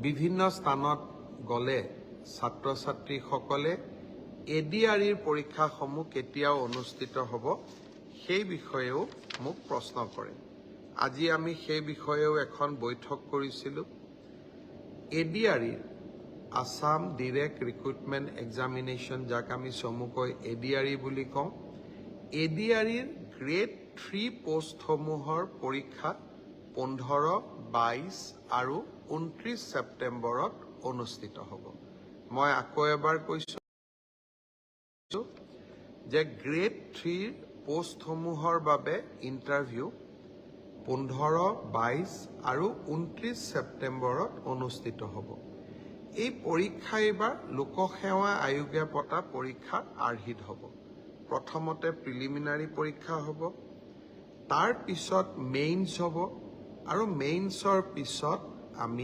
বিভিন্ন স্থানত গ'লে ছাত্ৰ ছাত্ৰীসকলে ADREৰ পৰীক্ষাসমূহ কেতিয়াও অনুষ্ঠিত হ'ব সেই বিষয়েও মোক প্ৰশ্ন কৰে। আজি আমি সেই বিষয়েও এখন বৈঠক কৰিছিলোঁ। ADREৰ আসাম ডিৰেক্ট ৰিক্ৰুটমেণ্ট এক্সামিনেশ্যন, যাক আমি চমুকৈ ADRE বুলি কওঁ, ADREৰ গ্ৰেড 3 পোষ্টসমূহৰ পৰীক্ষা 15, 22 আৰু 29 ছেপ্টেম্বৰত অনুষ্ঠিত হ'ব। মই আকৌ এবাৰ কৈছোঁ যে গ্ৰেড 3 পোষ্টসমূহৰ বাবে ইণ্টাৰভিউ 15, 22 আৰু 29 ছেপ্টেম্বৰত অনুষ্ঠিত হ'ব। এই পৰীক্ষা এইবাৰ লোকসেৱা আয়োগে পতা পৰীক্ষাৰ আৰ্হিত হ'ব। প্ৰথমতে প্ৰিলিমিনাৰী পৰীক্ষা হ'ব, তাৰ পিছত মেইনছ হ'ব, আৰু মেইনছৰ পিছত আমি